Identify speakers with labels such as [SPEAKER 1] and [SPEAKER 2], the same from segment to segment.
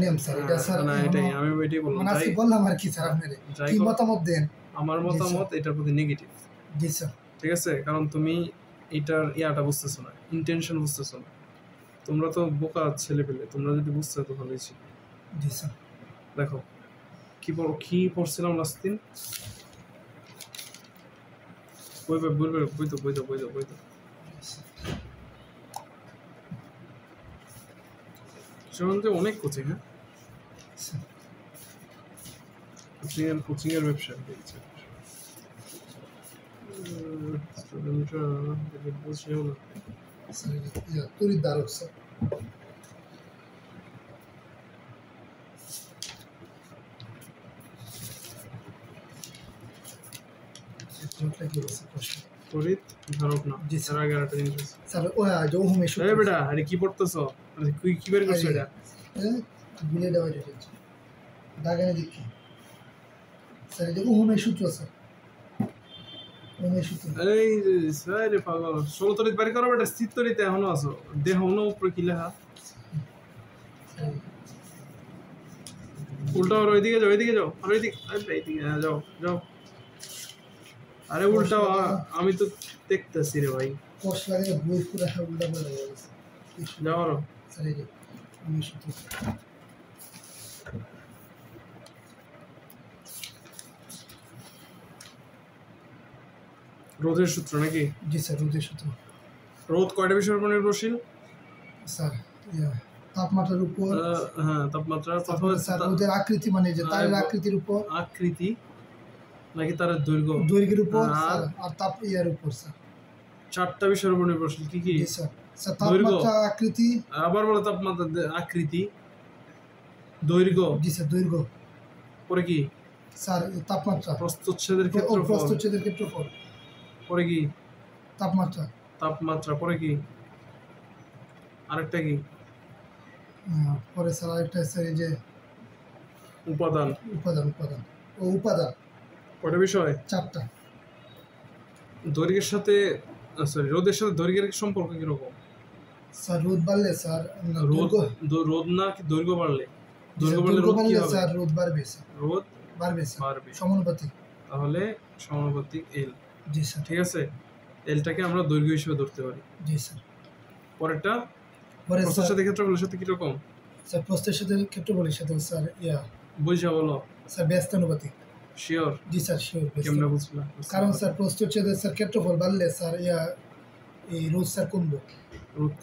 [SPEAKER 1] নিয়ম স্যার, এটা স্যার
[SPEAKER 2] না এটাই আমি ওইটাই বললাম।
[SPEAKER 1] মানে আজকে বললাম আর কি স্যার, আপনাদের কি মতামত দেন?
[SPEAKER 2] আমার মতামত এটার প্রতি নেগেটিভ।
[SPEAKER 1] জি স্যার।
[SPEAKER 2] ঠিক আছে, কারণ তুমি এটার ইয়াটা বুঝতেছো না, ইন্টেনশন বুঝতেছো না। তোমরা তো বোকা ছেলে পেলে, তোমরা যদি বুঝতে তো ভালোই ছিল।
[SPEAKER 1] জি স্যার।
[SPEAKER 2] দেখো কি পড়ছিলাম লাস্ট দিন, বই তো সেখানে অনেক কোচিং, হ্যাঁ কোচিং এর ব্যবসা দেখছে স্টুডেন্টরা বুঝছেও না
[SPEAKER 1] স্যার। তরি দারক স্যার।
[SPEAKER 2] তড়িৎ ধারক না,
[SPEAKER 1] জি
[SPEAKER 2] স্যার। আগে একটা জিনিস
[SPEAKER 1] স্যার ও যে ওহমের সূত্র।
[SPEAKER 2] এই বেটা আরে কি পড়তেছো, আরে কি বের করছো এটা?
[SPEAKER 1] বিলে দেওয়া এটা দাগানে দেখি স্যার, এটা ওহমের সূত্র স্যার। ওহমের সূত্র
[SPEAKER 2] এই স্যার রে পাগল, 16 তড়িৎ বের করো বেটা। স্থির তড়িৎ এখনো আছো, দেহ হনো উপরে কি লেখা? উল্টা আর ওইদিকে যাও, আর ওইদিকে, আরে এইদিকে যাও। আরে উল্টা, আমি তো দেখতেছি রে ভাই।
[SPEAKER 1] কষ্ট লাগে বই পুরো উল্টা করে গেছে।
[SPEAKER 2] যাও আরো
[SPEAKER 1] স্যার, এই যে ওহমের সূত্র।
[SPEAKER 2] রোধের সূত্র নাকি?
[SPEAKER 1] জি স্যার, রোধের সূত্র।
[SPEAKER 2] রোধ কয়টা বিষয়ের উপর নির্ভরশীল
[SPEAKER 1] স্যার? তাপমাত্রার উপর।
[SPEAKER 2] হ্যাঁ, তাপমাত্রা।
[SPEAKER 1] প্রথমে স্যার রোধের আকৃতি, মানে যে তারের আকৃতির উপর।
[SPEAKER 2] আকৃতি নাকি তারের
[SPEAKER 1] দৈর্ঘ্যের উপর স্যার, আর তাপ ইয়ার উপর স্যার।
[SPEAKER 2] 4টা বিষয়ের উপর নির্ভরশীল। কি কি?
[SPEAKER 1] জি স্যার। স্যার তাপমাত্রা, আকৃতি।
[SPEAKER 2] আবার বলো তাপমাত্রা, আকৃতি, দৈর্ঘ্য।
[SPEAKER 1] জি স্যার, দৈর্ঘ্য।
[SPEAKER 2] পরে কি
[SPEAKER 1] স্যার? তাপমাত্রা।
[SPEAKER 2] প্রস্থচ্ছেদের
[SPEAKER 1] ক্ষেত্রফল।
[SPEAKER 2] পরে কি?
[SPEAKER 1] তাপমাত্রা।
[SPEAKER 2] পরে কি? আরেকটা কি?
[SPEAKER 1] পরে স্যার আরেকটা স্যার এই যে
[SPEAKER 2] উপাদান। কয়টা বিষয়?
[SPEAKER 1] 4টা।
[SPEAKER 2] দৈর্ঘ্যের সাথে রোধের সাথে দৈর্ঘ্যের সম্পর্ক কিরকম?
[SPEAKER 1] স্যার রোধ বাড়লে স্যার
[SPEAKER 2] রোধ না কি দৈর্ঘ্য বাড়লে?
[SPEAKER 1] দৈর্ঘ্য বাড়লে স্যার রোধ বাড়বে স্যার।
[SPEAKER 2] রোধ
[SPEAKER 1] বাড়বে সমানুপাতিক।
[SPEAKER 2] তাহলে সমানুপাতিক এল।
[SPEAKER 1] জি স্যার।
[SPEAKER 2] ঠিক আছে, এলটাকে আমরা দৈর্ঘ্য হিসেবে ধরতে পারি।
[SPEAKER 1] জি স্যার।
[SPEAKER 2] পরেরটা প্রস্থের সাথে ক্ষেত্রফলের সাথে কি রকম?
[SPEAKER 1] স্যার প্রস্থের সাথে ক্ষেত্রফলের সাথে স্যার
[SPEAKER 2] বুঝা বলো
[SPEAKER 1] স্যার ব্যস্তানুপাতিক।
[SPEAKER 2] শিওর?
[SPEAKER 1] জি স্যার, শিওর।
[SPEAKER 2] কেমনে বুঝলা?
[SPEAKER 1] কারণ স্যার প্রস্থচ্ছেদের স্যার ক্ষেত্রফল বাড়লে স্যার এই রোধ স্যার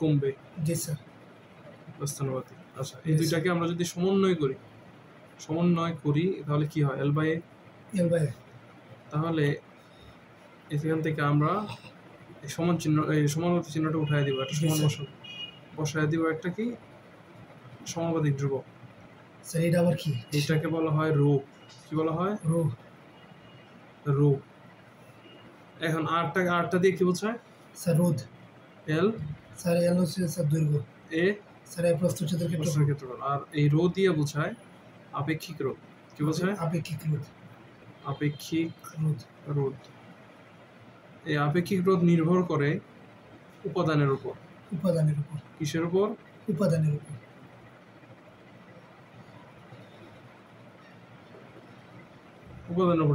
[SPEAKER 2] কমবে।
[SPEAKER 1] জি স্যার।
[SPEAKER 2] ব্যস্তানুপাতিক। আচ্ছা, এই দুইটাকে আমরা যদি সমন্বয় করি তাহলে কি হয়? এল বাই এ। তাহলে এখান থেকে আমরা সমান চিহ্ন, এই সমানুপাতিক চিহ্নটা উঠাই দিব, একটা সমান বসায় দিব একটা কি সমানুপাতিক ধ্রুবক।
[SPEAKER 1] স্যার এটা আবার কি?
[SPEAKER 2] এটাকে বলা হয় রো। কি বলা হয়? রো। এখন আরটা দিয়ে কি বোঝায়?
[SPEAKER 1] স্যার রোধ।
[SPEAKER 2] এল।
[SPEAKER 1] স্যার এল হচ্ছে স্যার দৈর্ঘ্য।
[SPEAKER 2] এ
[SPEAKER 1] স্যার এই প্রস্থচ্ছেদের ক্ষেত্রফল।
[SPEAKER 2] আর এই রো দিয়ে বোঝায় আপেক্ষিক রোধ। কি বোঝায়?
[SPEAKER 1] আপেক্ষিক
[SPEAKER 2] রোধ। এই আপেক্ষিক রোধ নির্ভর করে উপাদানের উপর। কিসের উপর?
[SPEAKER 1] উপাদানের উপর।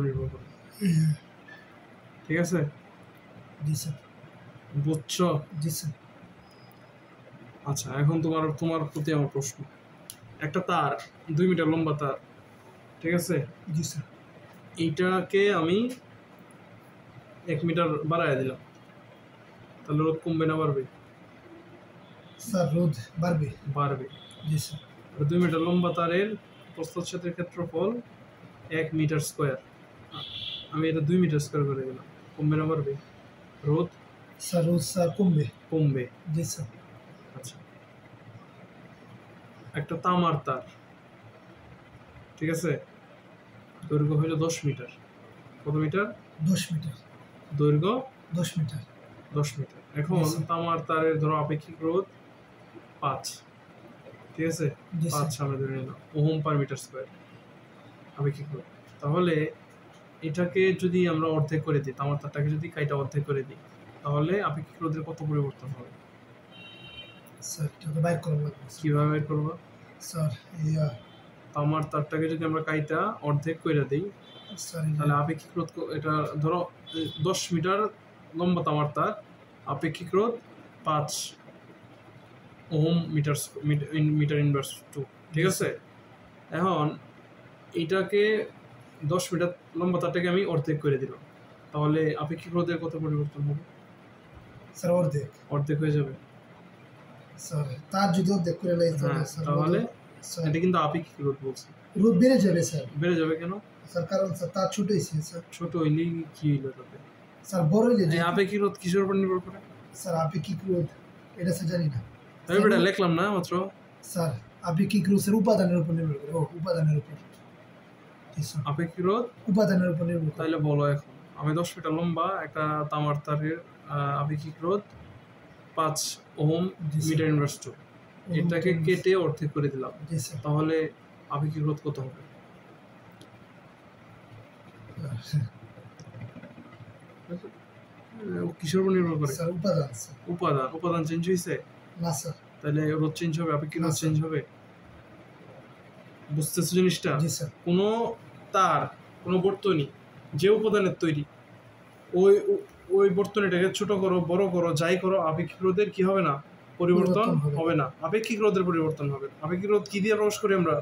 [SPEAKER 2] নির্ভর করে। ঠিক আছে?
[SPEAKER 1] জি স্যার।
[SPEAKER 2] বুঝছো?
[SPEAKER 1] জি স্যার।
[SPEAKER 2] আচ্ছা, এখন তোমার প্রতি আমার প্রশ্ন। একটা তার 2 মিটার লম্বা তার, ঠিক আছে?
[SPEAKER 1] জি স্যার।
[SPEAKER 2] এইটাকে আমি 1 মিটার বাড়ায় দিলাম, তাহলে রোধ কমবে না বাড়বে?
[SPEAKER 1] স্যার রোধ বাড়বে। জি স্যার।
[SPEAKER 2] 2 মিটার লম্বা তারের প্রস্থচ্ছেদের ক্ষেত্রফল 1 মিটার স্কয়ার। আমি এটা 2 মিটার স্কয়ার করে দিলাম, কমবে না বাড়বে? রোধ
[SPEAKER 1] স্যার কমবে। জি স্যার।
[SPEAKER 2] আচ্ছা, একটা তামার তার, ঠিক আছে, দৈর্ঘ্য হলো 10 মিটার। কত মিটার?
[SPEAKER 1] 10 মিটার।
[SPEAKER 2] দৈর্ঘ্য
[SPEAKER 1] 10 মিটার।
[SPEAKER 2] এখন তামার তারের ধরো আপেক্ষিক রোধ 5, ঠিক আছে? 5 আমরা ধরে নিলাম ওহম পার মিটার স্কয়ার আপেক্ষিক রোধ। তাহলে এটাকে যদি আমরা অর্ধেক করে দিই, তামার তারটাকে যদি কাইটা অর্ধেক করে দিই, তাহলে আপেক্ষিক রোধের কত পরিবর্তন হবে?
[SPEAKER 1] স্যার এটা বাইর করা লাগবে।
[SPEAKER 2] কিভাবে বের করবো?
[SPEAKER 1] স্যার ইয়া
[SPEAKER 2] তামার তারটাকে যদি আমরা কাইটা অর্ধেক করে দিই
[SPEAKER 1] স্যার
[SPEAKER 2] তাহলে আপেক্ষিক রোধ এটা ধরো 10 মিটার লম্বা তামার তার, আপেক্ষিক রোধ 5 ওহম মিটার ইনভার্স 2, ঠিক আছে। এখন এইটাকে 10 মিটার লম্বা তারটাকে আমি অর্ধেক করে দিলাম, তাহলে আপেক্ষিক রোধের কত পরিবর্তন হবে?
[SPEAKER 1] স্যার অর্ধেক
[SPEAKER 2] হয়ে যাবে
[SPEAKER 1] স্যার। তার যদি অর্ধেক করে নেই
[SPEAKER 2] তাহলে এটা কিন্তু আপেক্ষিক রোধ বলছে,
[SPEAKER 1] রোধ বেড়ে যাবে স্যার।
[SPEAKER 2] বেড়ে যাবে কেন
[SPEAKER 1] স্যার? কারণ স্যার তার ছোট হয়েছে স্যার।
[SPEAKER 2] ছোট হইলে কি হইলো তাতে?
[SPEAKER 1] স্যার বড় হইলে
[SPEAKER 2] আপেক্ষিক রোধ কিসের উপর নির্ভর করে?
[SPEAKER 1] স্যার আপেক্ষিক রোধ এটা স্যার জানি না,
[SPEAKER 2] আমি এটা লিখলাম না মাত্র।
[SPEAKER 1] স্যার আপেক্ষিক রোধ স্যার উপাদানের উপর নির্ভর করে। উপাদানের উপর
[SPEAKER 2] আপেক্ষিক রোধ
[SPEAKER 1] উপাদানের উপর নির্ভর করে।
[SPEAKER 2] তাহলে বলো এখন আমি 10 মিটার লম্বা একটা তামার তারের আপেক্ষিক রোধ 5 ওহম মিটার ইনভার্স 2, এটাকে কেটে অর্ধেক করে দিলাম, তাহলে আপেক্ষিক রোধ কত হবে? কিসের উপর নির্ভর করে?
[SPEAKER 1] স্যার
[SPEAKER 2] উপাদান চেঞ্জ হয়েছে
[SPEAKER 1] না স্যার,
[SPEAKER 2] তাহলে রোধ চেঞ্জ হবে, আপেক্ষিক রোধ চেঞ্জ হবে। বুঝতেছো জিনিসটা?
[SPEAKER 1] জি স্যার।
[SPEAKER 2] কোনো তার, কোনো বর্তনী যে উপাদানের তৈরি, ওই ওই বর্তনীটাকে ছোট করো বড় করো যাই করো, আপেক্ষিক রোধের কি হবে না? পরিবর্তন হবে না, আপেক্ষিক রোধের পরিবর্তন হবে। আপেক্ষিক রোধ কি দিয়ে প্রকাশ করি আমরা?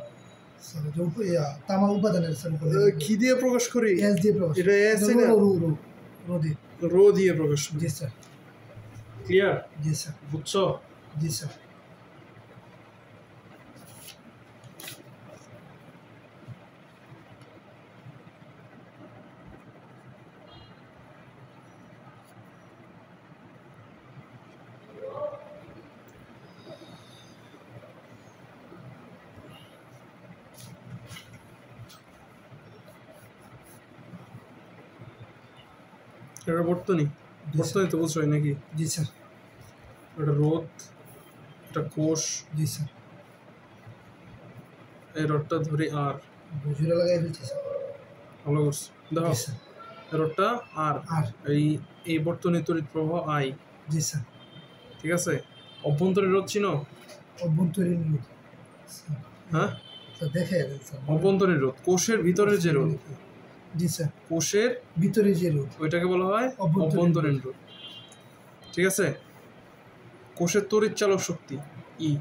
[SPEAKER 1] তামার উপাদানের স্যার
[SPEAKER 2] কি দিয়ে প্রকাশ করি?
[SPEAKER 1] এস দিয়ে প্রকাশ।
[SPEAKER 2] এটা এস না, রো দিয়ে প্রকাশ করি।
[SPEAKER 1] জি স্যার।
[SPEAKER 2] ক্লিয়ার?
[SPEAKER 1] জি স্যার।
[SPEAKER 2] বুঝছো?
[SPEAKER 1] জি স্যার।
[SPEAKER 2] এটা বর্তনী তো বুঝছোই নাকি?
[SPEAKER 1] জি স্যার।
[SPEAKER 2] এটা রোধ, এটা কোষ।
[SPEAKER 1] জি স্যার।
[SPEAKER 2] এই রডটা ধরি আর
[SPEAKER 1] বুঝুরে লাগাই ফেলছি স্যার।
[SPEAKER 2] ভালো করছি। দেখো রডটা আর এই বর্তনী তড়িৎ প্রবাহ আই।
[SPEAKER 1] G sir.
[SPEAKER 2] ঠিক আছে। অভ্যন্তরীণ রোধ চিনো?
[SPEAKER 1] অভ্যন্তরীণ রোধ
[SPEAKER 2] হ্যাঁ
[SPEAKER 1] স্যার দেখে স্যার।
[SPEAKER 2] অভ্যন্তরীণ রোধ কোষের ভিতরে যে রোধ।
[SPEAKER 1] জি স্যার।
[SPEAKER 2] কোষের
[SPEAKER 1] ভিতরে যে রোধ
[SPEAKER 2] ওইটাকে বলা হয় অভ্যন্তরীণ রোধ। ঠিক আছে। কোষের তড়িৎ চালক শক্তি ই।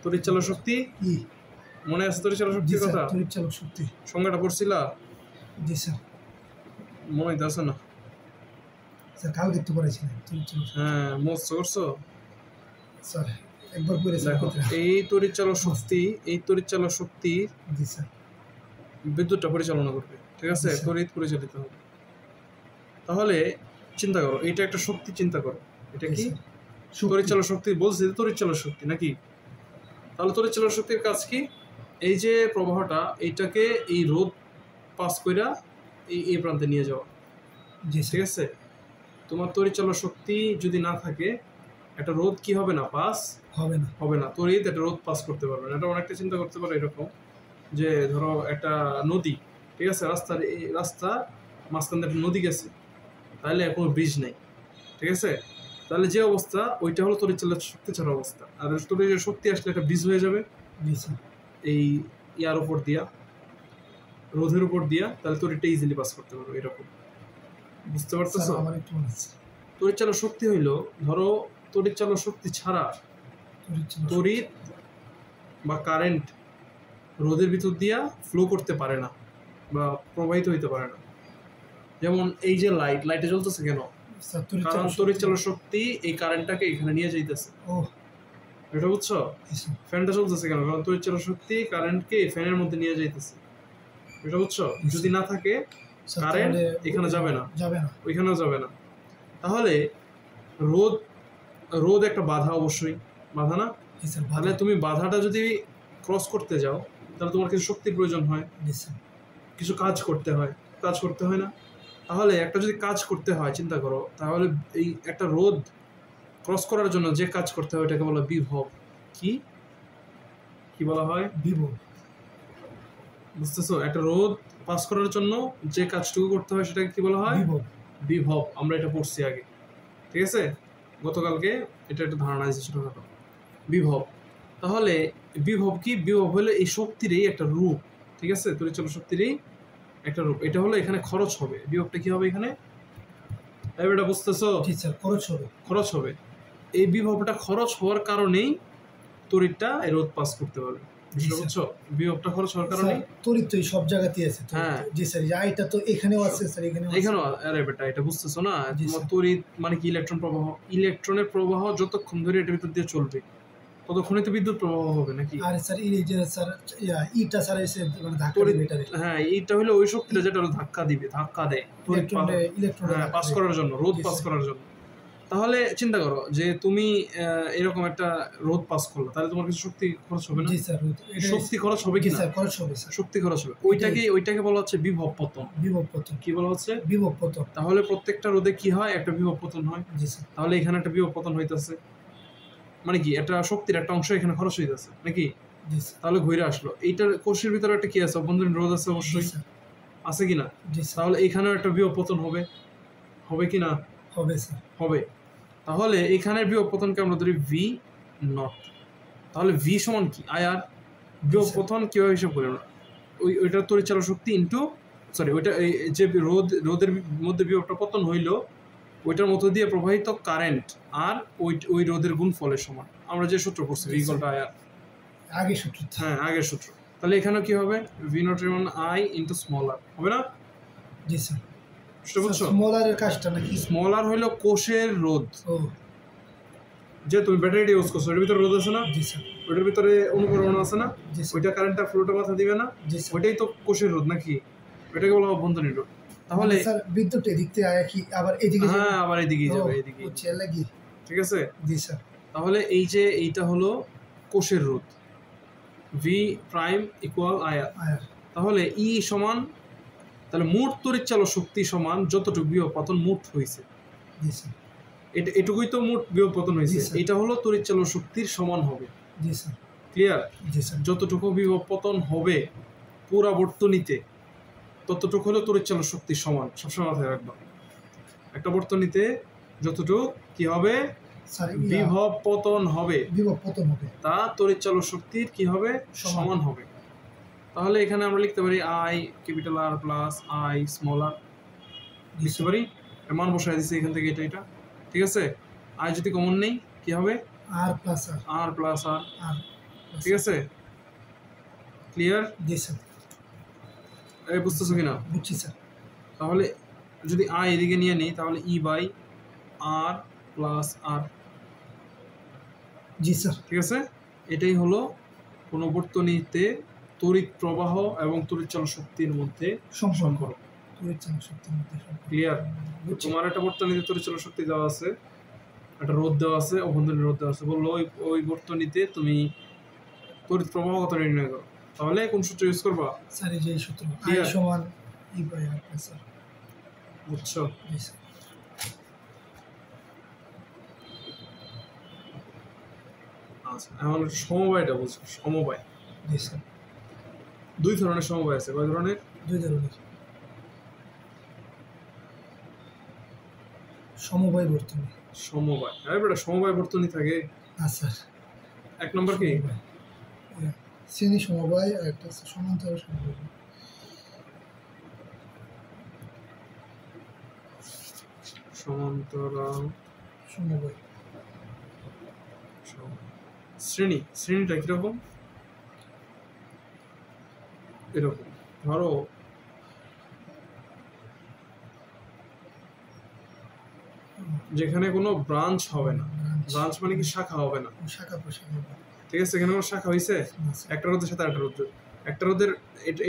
[SPEAKER 2] তড়িৎ চালক শক্তি
[SPEAKER 1] ই
[SPEAKER 2] মনে আছে? তড়িৎ চালক শক্তির কথা
[SPEAKER 1] তড়িৎ চালক শক্তি
[SPEAKER 2] সংজ্ঞাটা পড়ছিলা?
[SPEAKER 1] জি স্যার।
[SPEAKER 2] মনে হইতেছে না
[SPEAKER 1] স্যার? কাল দেখতে পারছিলাম তড়িৎ চালক।
[SPEAKER 2] হ্যাঁ মুখস্থ করছো
[SPEAKER 1] স্যার? একবার পড়ে স্যার।
[SPEAKER 2] এই তড়িৎ চালক শক্তি, এই তড়িৎ চালক শক্তি
[SPEAKER 1] জি স্যার
[SPEAKER 2] বিদ্যুৎটা পরিচালনা করবে। ঠিক আছে। তড়িৎ পরিচালিত হবে। তাহলে চিন্তা করো, এটা একটা শক্তি, চিন্তা করো এটা কি? তড়িৎ চালক শক্তি বলছি, তড়িৎ চালক শক্তি নাকি? তাহলে তড়িৎ চালক শক্তির কাজ কি? এই যে প্রবাহটা, এইটাকে এই রোধ পাস কইরা এই প্রান্তে নিয়ে যাওয়া। ঠিক আছে। তোমার তড়িৎ চালক শক্তি যদি না থাকে, একটা রোধ কি হবে না? পাস হবে না। তড়িৎ একটা রোধ পাস করতে পারবে না। এটা অনেকটা চিন্তা করতে পারো এরকম যে ধরো একটা নদী, ঠিক আছে, রাস্তা মাঝখান দিয়ে একটা নদী গেছে, তাহলে কোনো ব্রিজ নেই। ঠিক আছে। তাহলে যে অবস্থা, ওইটা হলো তড়িৎ চালক শক্তি ছাড়া অবস্থা। আর তড়িৎ শক্তি আসলে একটা ব্রিজ হয়ে যাবে এই ইয়ার উপর দিয়া, রোধের উপর দিয়া, তাহলে তড়িৎটা ইজিলি পাস করতে পারবে এরকম। বুঝতে পারতেছো? তড়িৎ চালক শক্তি হইল, ধরো তড়িৎ চালক শক্তি ছাড়া তড়িৎ বা কারেন্ট রোধের ভিতর দিয়া ফ্লো করতে পারে না বা প্রবাহিত হইতে পারে না। যেমন এই যে লাইটে জ্বলতেছে কেন? কারণ তড়িৎ চালক শক্তি এই কারেন্টটাকে এখানে নিয়ে যাইতেছে। এটা বুঝছো? ফ্যানটা চলতেছে কেন? কারণ তড়িৎ চালক শক্তি কারেন্টকে ফ্যানের মধ্যে নিয়ে যাইতেছে। এটা বুঝছো? যদি না থাকে কারেন্ট এখানে যাবে না, ওইখানেও যাবে না। তাহলে রোধ একটা বাধা, অবশ্যই বাধা না? তাহলে তুমি বাধাটা যদি ক্রস করতে যাও, তাহলে তোমার কিছু শক্তির প্রয়োজন হয়, কিছু কাজ করতে হয় না? তাহলে একটা যদি কাজ করতে হয়, চিন্তা করো, তাহলে এই একটা রোধ ক্রস করার জন্য যে কাজ করতে হয় এটাকে বলা বিভব। কি বলা হয়? বিভব। বুঝতেছো? একটা রোধ পাস করার জন্য যে কাজটুকু করতে হয় সেটাকে কি বলা হয়? বিভব। আমরা এটা পড়ছি আগে। ঠিক আছে। গতকালকে এটা একটা ধারণা আছে ছোটখাটো। বিভব। তাহলে বিভব কি? বিভব হলো এই শক্তিরই একটা রূপ, ঠিক আছে, তড়িৎচল শক্তিরই একটা রূপ। এটা হলো এখানে খরচ হবে, বিভবটা কি হবে এখানে, এটা বুঝতেছো?
[SPEAKER 1] জি স্যার, খরচ হবে।
[SPEAKER 2] খরচ হবে। এই বিভবটা খরচ হওয়ার কারণেই তড়িৎটা এই রোধ পাস করতে পারবে, বুঝছো? বিভবটা খরচ হওয়ার কারণে
[SPEAKER 1] তড়িৎ তো সব জায়গাতেই আছে।
[SPEAKER 2] হ্যাঁ
[SPEAKER 1] জি স্যার, এটা তো এখানেও আছে স্যার,
[SPEAKER 2] এখানেও। আরে বেটা, এটা বুঝতেছো না? তোমার তড়িৎ মানে কি? ইলেকট্রন প্রবাহ। ইলেকট্রনের প্রবাহ যতক্ষণ ধরে এটার ভিতর দিয়ে চলবে ততক্ষণই তো বিদ্যুৎ প্রবাহ হবে নাকি?
[SPEAKER 1] আর স্যার এই যে স্যার ইটা স্যার এসে মানে ধাক্কা দিবে এটারে।
[SPEAKER 2] হ্যাঁ, এইটা হলো ওই শক্তিটা যেটা ধাক্কা দিবে, ধাক্কা দেয়
[SPEAKER 1] ইলেকট্রন
[SPEAKER 2] পাস করার জন্য, রোধ পাস করার জন্য। তাহলে চিন্তা করো যে তুমি এরকম একটা রোধ পাস করলে, তাহলে তোমার কিছু শক্তি খরচ হবে না?
[SPEAKER 1] জি স্যার,
[SPEAKER 2] শক্তি খরচ হবে কি না?
[SPEAKER 1] স্যার খরচ হবে স্যার,
[SPEAKER 2] শক্তি খরচ হবে। ওইটাকে বলা হচ্ছে বিভব পতন।
[SPEAKER 1] বিভব পতন।
[SPEAKER 2] কি বলা হচ্ছে?
[SPEAKER 1] বিভব পতন।
[SPEAKER 2] তাহলে প্রত্যেকটা রোধে কি হয়? একটা বিভব পতন হয়।
[SPEAKER 1] জি স্যার।
[SPEAKER 2] তাহলে এখানে একটা বিভব পতন হইতাছে, মানে কি একটা শক্তির একটা অংশ এখানে খরচ হইতাছে নাকি?
[SPEAKER 1] জি স্যার।
[SPEAKER 2] তাহলে ঘুরে আসলো। এইটার কোষের ভিতরে একটা কি আছে? অভ্যন্তরীণ রোধ আছে অবশ্যই, আছে কি না? তাহলে এখানেও একটা বিভব পতন হবে, হবে কি না?
[SPEAKER 1] হবে স্যার, হবে।
[SPEAKER 2] তাহলে এখানের বিভব পতনকে আমরা ধরি ভি নট। তাহলে ভি সমান কি? আয়ার। বিভব পতন কিভাবে হিসাব করি আমরা? ওইটার তড়িৎচালক শক্তি ইন্টু, সরি, ওইটা যে রোদের মধ্যে বিভবটা পতন হইলো ওইটার মধ্য দিয়ে প্রবাহিত কারেন্ট আর ওই রোদের গুণফলের সমান। আমরা যে সূত্র পড়ছি ভি ইকুয়াল টু আইআর,
[SPEAKER 1] আগের সূত্র। হ্যাঁ,
[SPEAKER 2] আগের সূত্র। তাহলে এখানেও কি হবে? ভি নট সমান আই ইন্টু স্মল আর, হবে না?
[SPEAKER 1] জি স্যার।
[SPEAKER 2] বুঝছো?
[SPEAKER 1] স্মল আর এর কাজটা নাকি?
[SPEAKER 2] স্মল আর হলো কোষের রোধ।
[SPEAKER 1] ও,
[SPEAKER 2] যে তুমি ব্যাটারিটা ইউজ করছো, ওটার ভিতরে রোধ আছে না?
[SPEAKER 1] জি স্যার।
[SPEAKER 2] ওটার ভিতরে অনুকরণ আছে না?
[SPEAKER 1] জি স্যার।
[SPEAKER 2] ওইটা কারেন্টটা ফ্লোটা মাথা দিবে না?
[SPEAKER 1] জি স্যার।
[SPEAKER 2] ওইটাই তো কোষের রোধ নাকি? ওইটাকে বলা অভ্যন্তরীণ রোধ। তাহলে
[SPEAKER 1] স্যার বিদ্যুৎ এদিক থেকে আয় কি আবার এদিকে?
[SPEAKER 2] হ্যাঁ, আবার এদিকেই যাবে, এদিকে।
[SPEAKER 1] হচ্ছে লাগি।
[SPEAKER 2] ঠিক আছে?
[SPEAKER 1] জি স্যার।
[SPEAKER 2] তাহলে এই যে এইটা হলো কোষের রোধ, ভি প্রাইম ইকুয়াল আইআর। তাহলে ই সমান, তাহলে মোট তড়িৎচালক শক্তি সমান যতটুকু বিভব পতন মোট হয়েছে,
[SPEAKER 1] জি স্যার,
[SPEAKER 2] এটুকুই তো মোট বিভব পতন হয়েছে। এটা হলো তড়িৎচালক শক্তির সমান হবে।
[SPEAKER 1] জি স্যার।
[SPEAKER 2] ক্লিয়ার?
[SPEAKER 1] জি স্যার।
[SPEAKER 2] যতটুকু বিভব পতন হবে পুরা বর্তনীতে ততটুকু হলো তড়িৎচালক শক্তির সমান। সবসময় মাথায় রাখবা, একটা বর্তনীতে যতটুকু কি হবে? বিভব পতন হবে,
[SPEAKER 1] বিভব পতন হবে, তা
[SPEAKER 2] তড়িৎচালক শক্তির কি হবে? সমান হবে। তাহলে এখানে আমরা লিখতে পারি I capital R plus I small R, লিখতে পারি। মান বসায় দিচ্ছি এখান থেকে, এটা ঠিক আছে। আই যদি কমন নেই কি হবে? আর প্লাস আর, ঠিক আছে? ক্লিয়ার?
[SPEAKER 1] জি স্যার।
[SPEAKER 2] এই বুঝতেছো কিনা?
[SPEAKER 1] বুঝছি স্যার।
[SPEAKER 2] তাহলে যদি আই এদিকে নিয়ে নিই তাহলে E by R plus R.
[SPEAKER 1] জি স্যার।
[SPEAKER 2] ঠিক আছে? এটাই হলো কোনো বর্তনীতে তড়িৎ প্রবাহ এবং তড়িৎচালক শক্তির মধ্যে সম্পর্ক।
[SPEAKER 1] তড়িৎচালক শক্তির মধ্যে
[SPEAKER 2] ক্লিয়ার? তোমার একটা বর্তনীতে তড়িৎচালক শক্তি দেওয়া আছে, একটা রোধ দেওয়া আছে, অভ্যন্তরীণ রোধ দেওয়া আছে। বললো ওই বর্তনীতে তুমি তড়িৎ প্রবাহ কত নির্ণয় করো, তাহলে কোন সূত্র ইউজ করবা?
[SPEAKER 1] স্যার এই যে সূত্র I সমান E by R plus R।
[SPEAKER 2] বুঝছো?
[SPEAKER 1] জি স্যার।
[SPEAKER 2] আচ্ছা, এখন সমবায়টা বুঝছো? সমবায়।
[SPEAKER 1] জি স্যার।
[SPEAKER 2] দুই ধরনের সমবায় আছে। কয় ধরনের?
[SPEAKER 1] দুই ধরনের। সমবায় বর্তনী।
[SPEAKER 2] সমবায়, আরে বেটা, সমবায় বর্তনী থাকে
[SPEAKER 1] না স্যার।
[SPEAKER 2] এক নম্বর কি?
[SPEAKER 1] শ্রেণী সমবায় আর একটা সমান্তরাল সমবায়।
[SPEAKER 2] সমান্তরাল
[SPEAKER 1] সমবায়।
[SPEAKER 2] শ্রেণীটা কিরকম? এরকম ধরো যেখানে কোনো ব্রাঞ্চ হবে না। ব্রাঞ্চ মানে কি? শাখা হবে না।
[SPEAKER 1] শাখা প্রশাখা হবে।
[SPEAKER 2] ঠিক আছে? এখানে কোনো শাখা হয়েছে? একটা রোধের সাথে একটা রোধ, একটা রোধের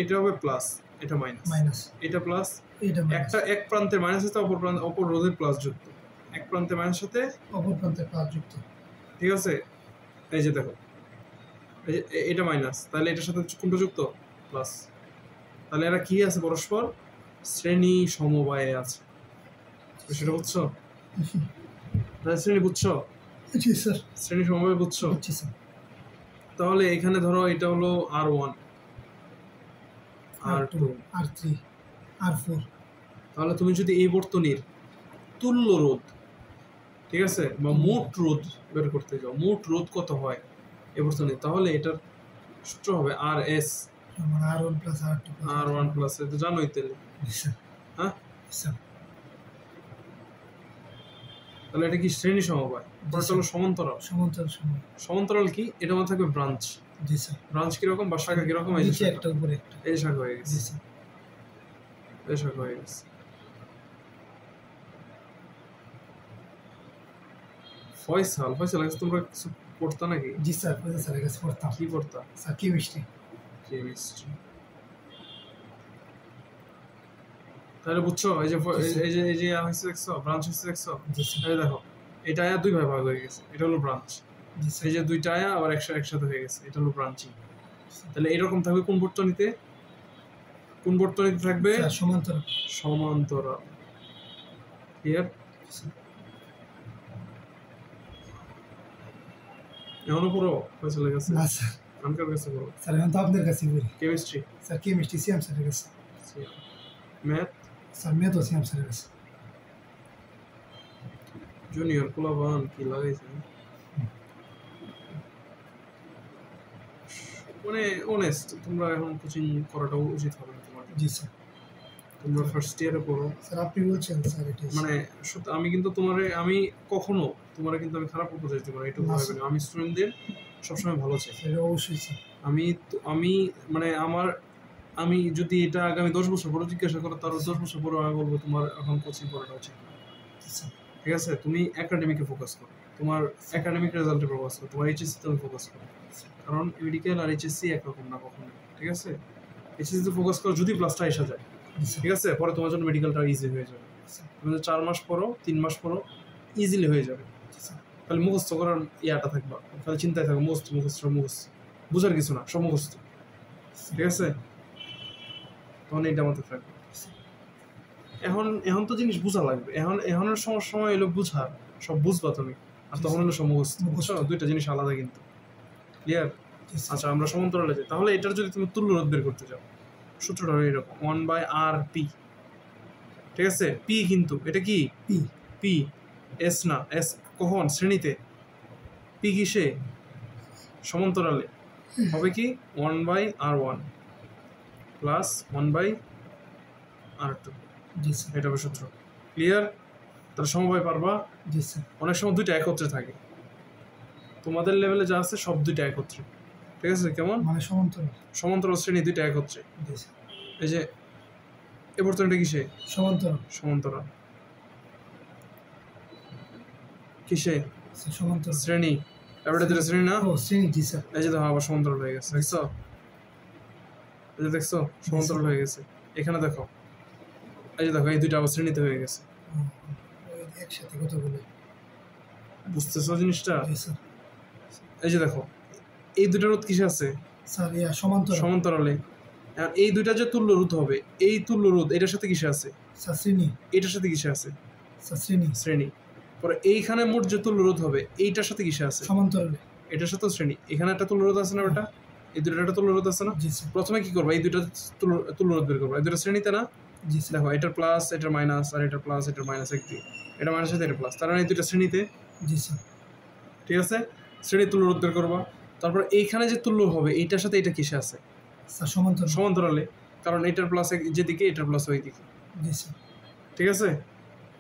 [SPEAKER 2] এটা হবে প্লাস, এটা মাইনাস, এটা প্লাস, একটা এক প্রান্তের মাইনাস সাথে অপর রোধের প্লাস যুক্ত, এক প্রান্তের মাইনাস সাথে অপর প্রান্তের প্লাস যুক্ত। ঠিক আছে? এই যে দেখো, এটা মাইনাস, তাহলে এটার সাথে কোনটা যুক্ত? প্লাস। তাহলে এরা কি আছে? পরস্পর শ্রেণী সমবায়ে আছে। সেটা বুঝছো? শ্রেণী বুঝছো?
[SPEAKER 1] জি স্যার।
[SPEAKER 2] শ্রেণী সমবায় বুঝছো?
[SPEAKER 1] জি স্যার।
[SPEAKER 2] তাহলে এখানে ধরো এটা হলো R1, R2,
[SPEAKER 1] R3, R4।
[SPEAKER 2] তাহলে তুমি যদি এই বর্তনীর তুল্য রোধ, ঠিক আছে, বা মোট রোধ বের করতে যাও, মোট রোধ কত হয় এ বর্তনী, তাহলে এটার সূত্র হবে আর এস
[SPEAKER 1] মানে R1 plus R2
[SPEAKER 2] R1 plus, এটা জানোই তাহলে। হ্যাঁ, তাহলে এটা কি শ্রেণী সমবায়, পরে হলো সমান্তরাল। সমান্তরাল কি, এটা মধ্যে থাকবে ব্রাঞ্চ।
[SPEAKER 1] জি স্যার।
[SPEAKER 2] ব্রাঞ্চ কিরকম বা শাখা কিরকম, এই যে
[SPEAKER 1] একটা উপরে একটা,
[SPEAKER 2] এই শাখা হয়ে গেছে, এই শাখা হয়ে গেছে। ফয়সাল কাছে তোমরা কিছু পড়তা নাকি?
[SPEAKER 1] জি স্যার, স্যারের কাছে পড়তাম।
[SPEAKER 2] কি পড়তা?
[SPEAKER 1] Sir chemistry.
[SPEAKER 2] তাহলে বুঝছো, এই যে হয়েছে দেখছো, ব্রাঞ্চ হয়েছে দেখছো। এই দেখো, এটা আয়া দুই ভাগ হয়ে গেছে, এটা হলো ব্রাঞ্চ। এই যে দুইটা আয়া আবার একসাথে হয়ে গেছে, এটা হলো ব্রাঞ্চিং। তাহলে এরকম থাকবে কোন বর্তনীতে? থাকবে সমান্তরাল। ক্লিয়ার? এখনো পুরো ফয়সালের কাছে?
[SPEAKER 1] না স্যার,
[SPEAKER 2] আমার কাছে পুরো।
[SPEAKER 1] স্যার এখন তো আপনাদের কাছে পড়ি।
[SPEAKER 2] কেমিস্ট্রি?
[SPEAKER 1] স্যার কেমিস্ট্রি সিএম স্যারের কাছে।
[SPEAKER 2] ম্যাথ?
[SPEAKER 1] স্যার ম্যাথও সিএম স্যারের কাছে।
[SPEAKER 2] জুনিয়র কুলাবান কি লাগাইছে, মানে অনেস্ট তোমরা এখন কোচিং করাটা উচিত হবে না তোমার।
[SPEAKER 1] জি স্যার।
[SPEAKER 2] তোমরা ফার্স্ট ইয়ারে পড়ো
[SPEAKER 1] স্যার, আপনি বলছেন স্যার এটা
[SPEAKER 2] মানে আমি কিন্তু আমি কখনো কিন্তু আমি খারাপ উপদেশ দিব না, এটুকু ভাবে না। আমি স্টুডেন্টদের সবসময় ভালো চাই।
[SPEAKER 1] সেটা অবশ্যই স্যার।
[SPEAKER 2] আমি মানে আমি যদি এটা আগামী 10 বছর পরে জিজ্ঞাসা করো, তার 10 বছর পরে আমি বলবো তোমার এখন কোচিং করাটা উচিত না। ঠিক আছে, তুমি একাডেমিকে ফোকাস করো, তোমার একাডেমিক রেজাল্টে ফোকাস করো, তোমার এইচএসসি তে ফোকাস করো। কারণ মেডিকেল আর এইচএসসি একরকম না কখনো। ঠিক আছে, এইচএসসি তে ফোকাস করো, যদি প্লাসটা এসে যায় ঠিক আছে, পরে তোমার জন্য মেডিকেলটা ইজি হয়ে যাবে। তুমি 4 মাস পড়ো, 3 মাস পড়ো, ইজিলি হয়ে যাবে। তাহলে মুখস্থ করার ইয়াটা থাকবা, তাহলে চিন্তায় থাকো মুখস্থ বুঝার কিছু না, সব মুখস্থ। ঠিক আছে, তখন এইটা আমাদের থাকবে। এখন তো জিনিস বুঝা লাগবে, এখনের সময় এলো বুঝার, সব বুঝবা তুমি, আর তখন হলো সব মুখস্থ। দুইটা জিনিস আলাদা কিন্তু। ক্লিয়ার? আচ্ছা, আমরা সমান্তরালে যাই। তাহলে এটার যদি তুমি তুল্য রোধ বের করতে চাও, সূত্রটা হলো এরকম, 1/r_p। ঠিক আছে, পি কিন্তু এটা কি পি, এস না। এস কখন? শ্রেণীতে। পি কিসে? সমান্তরালে। হবে কি 1/r1 প্লাস 1/r2। এটা হবে সূত্র। ক্লিয়ার? তাহলে সমবায় পারবা? অনেক সময় দুইটা একত্রে থাকে, তোমাদের লেভেলে যা আছে সব দুইটা একত্রে। ঠিক আছে, কেমন?
[SPEAKER 1] মানে
[SPEAKER 2] সমান্তরাল শ্রেণী দুইটা একত্রে। এই যে এ বর্তনীটা কিসে? সমান্তরাল। কিসে? শ্রেণী। এবারে দুটো শ্রেণী না? এই যে দেখো আবার সমান্তরাল হয়ে গেছে, দেখছো? এই যে দেখছো সমান্তরাল হয়ে গেছে। এখানে দেখো, এই যে দেখো এই দুইটা আবার শ্রেণীতে হয়ে গেছে।
[SPEAKER 1] একসাথে কতগুলো,
[SPEAKER 2] বুঝতেছো জিনিসটা? এই যে দেখো এই দুইটা রোধ কিসে আছে? সমান্তরালে। এই দুইটা যে তুল্য রোধ হবে, এই তুল্য রোধ এটার সাথে কিসে আছে? এটার সাথে কিসে আছে? শ্রেণী। পরে এইখানে মোট যে তুল্য রোধ হবে, এইটার সাথে কিসে আছে?
[SPEAKER 1] সমান্তরালে।
[SPEAKER 2] এটার সাথে শ্রেণী। এখানে একটা তুল্য রোধ আছে না বেটা? এই দুইটা একটা তুল্য রোধ আছে না? প্রথমে কি করবা? এই দুইটা তুল্য রোধ বের করবা। এই দুইটা শ্রেণীতে না? দেখো, এটার প্লাস, এটার মাইনাস, আর এটার প্লাস, এটার মাইনাস, এটা মাইনাস সাথে এটা প্লাস, তার মানে এই দুইটা শ্রেণীতে। ঠিক আছে, শ্রেণী তুল্য রোধ বের করবা। তারপর এইখানে যে তুল্য হবে, এইটার সাথে এটা কিসে আছে? সমান্তরালে। কারণ এটার প্লাস যেদিকে, এটার প্লাস ওই দিকে। ঠিক আছে,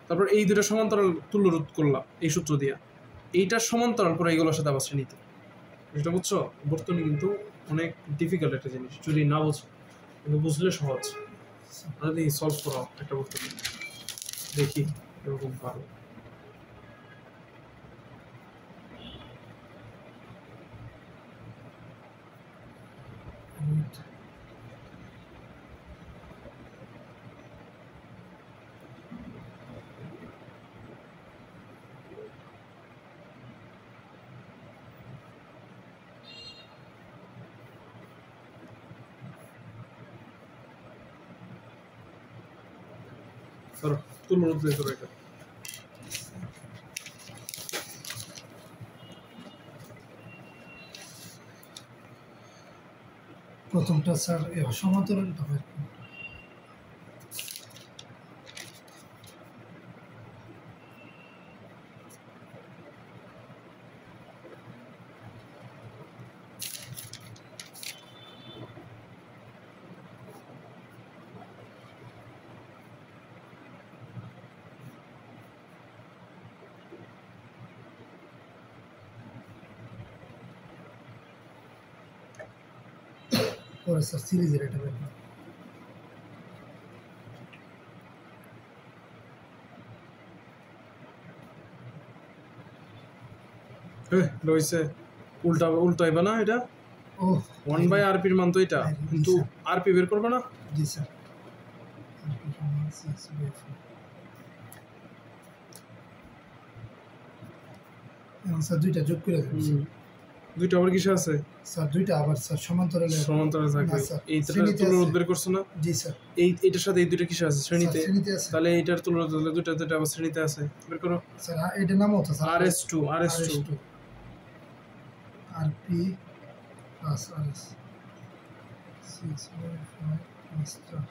[SPEAKER 2] তারপর এই দুটো সমান্তরাল তুল্য রোধ করলাম এই সূত্র দিয়া, এইটার সমান্তরাল করে এইগুলোর সাথে আবার শ্রেণীতে। এটা বুঝছো? বর্তনী কিন্তু অনেক ডিফিকাল্ট একটা জিনিস, যদি না বুঝো, কিন্তু বুঝলে সহজ। যদি সলভ করা একটা বর্তনী, দেখি এরকম পারো। ধরো তুল্য রোধ বের করো এটা।
[SPEAKER 1] প্রথমটা স্যার সমান্তরালটা হয়। পরে স্যার সিরিজের এটা বের করুন।
[SPEAKER 2] রয়েছে উল্টাইবা না এটা
[SPEAKER 1] ও
[SPEAKER 2] 1/rpর মান তো এটা, কিন্তু rp বের করবে না।
[SPEAKER 1] জি স্যার এখন স্যার দুইটা যোগ করে দেবেন
[SPEAKER 2] দুইটা আবার কিসে আছে?
[SPEAKER 1] স্যার দুইটা আবার স্যার সমান্তরালে
[SPEAKER 2] থাকবে।
[SPEAKER 1] স্যার,
[SPEAKER 2] এইটার
[SPEAKER 1] শ্রেণীতে
[SPEAKER 2] তুলরোধ
[SPEAKER 1] আছে।
[SPEAKER 2] বের করছো না?
[SPEAKER 1] জি স্যার
[SPEAKER 2] এটার সাথে এই দুইটা কিসে আছে? শ্রেণীতে।
[SPEAKER 1] স্যার, শ্রেণীতে আছে।
[SPEAKER 2] তাহলে এইটার তুলরোধ হলে দুইটা আবার শ্রেণীতে আছে, বের করো।
[SPEAKER 1] স্যার এটা নাম হতো sir
[SPEAKER 2] rs2
[SPEAKER 1] rp plus rs 6/5 plus star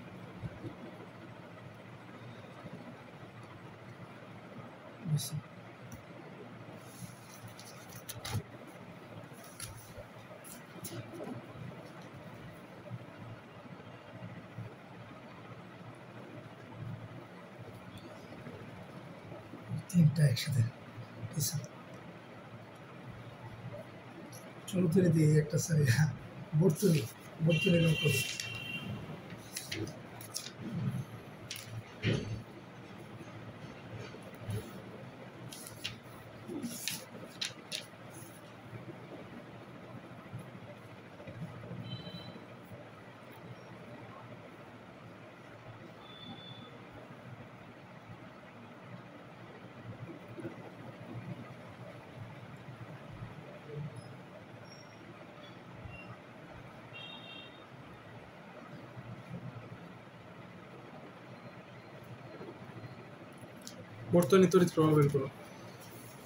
[SPEAKER 1] listen তিনটা একসাথে listen চলো তুলে দিয়ে একটা স্যার বর্তনী রং করবো
[SPEAKER 2] বর্তনী তড়িৎ প্রবাহ বের করো।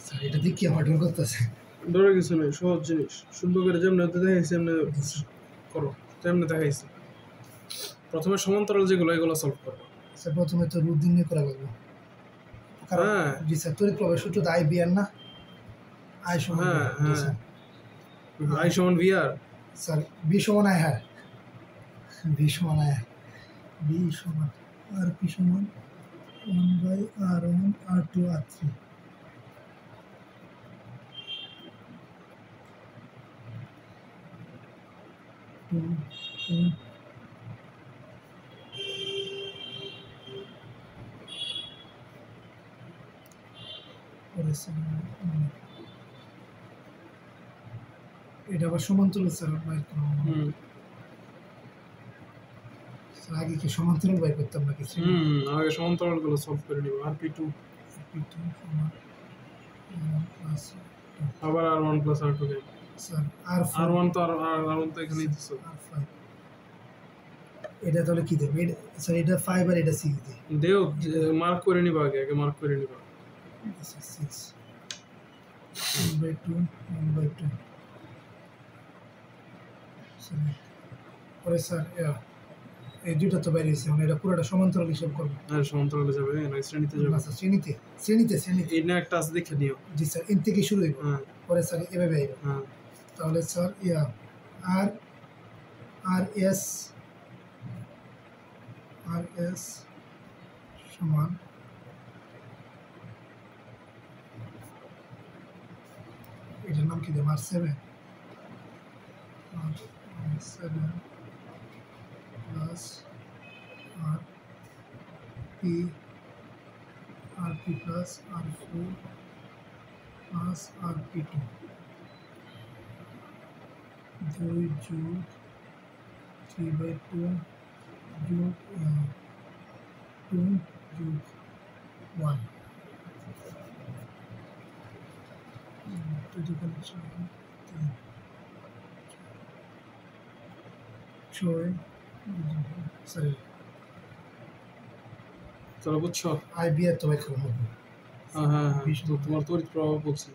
[SPEAKER 1] স্যার এটা দিয়ে কি অর্ডার করতেছে
[SPEAKER 2] ধরে কিছু নেই, সহজ জিনিস। সুন্দর করে যেমন দেখাইছি এমনি করো, তেমনি দেখাইছি। প্রথমে সমান্তরাল যেগুলো এগুলো সলভ করো।
[SPEAKER 1] স্যার প্রথমে তো রুট নির্ণয় করা লাগবে।
[SPEAKER 2] হ্যাঁ
[SPEAKER 1] জি স্যার তড়িৎ প্রবাহ সূত্র তো আই বি আর না, আই সমান
[SPEAKER 2] আই সমান ভিআর।
[SPEAKER 1] স্যার বি সমান আই আর বি সমান আই আর বি সমান আর পি সমান 1/r1 r2 r3 এটা আবার সমান্তরাল স্যার বাইর করবো স্যার আগে কি সমান্তরাল বাইর করতাম নাকি
[SPEAKER 2] আগে সমান্তরাল গুলো সলভ করে নিব। rp2
[SPEAKER 1] সমান প্লাস
[SPEAKER 2] আবার r1 প্লাস r2 কে
[SPEAKER 1] স্যার
[SPEAKER 2] r1 তো r1 তো এখানেই দিছো।
[SPEAKER 1] r5 এটা তাহলে কি দেবে স্যার এটা 5 আর এটা 6 দিয়ে
[SPEAKER 2] দেও মার্ক করে নিবা, আগে মার্ক করে নিবা।
[SPEAKER 1] 6 1/2 1/2 পরে স্যার এই দুইটা তো বাইরে এসে এটা পুরোটা সমান্তরাল হিসাব করবো।
[SPEAKER 2] হ্যাঁ সমান্তরালে যাবে না, শ্রেণীতে যাবে।
[SPEAKER 1] স্যার শ্রেণীতে
[SPEAKER 2] এই না একটা আছে দেখে নিও।
[SPEAKER 1] জি স্যার এর থেকে শুরু হইব। পরে স্যার এভাবে আইব। তাহলে স্যার আর এস সমান এটার নাম কি দেব R7 plus RP plus R4 plus RP2 2 যোগ 3/2 যোগ 2 যোগ 1 সরি
[SPEAKER 2] তোরা বুঝছো?
[SPEAKER 1] আইবিআর তো ভাই খুব হবে।
[SPEAKER 2] হ্যাঁ তো তোমার তড়িৎ প্রবাহ বলছি।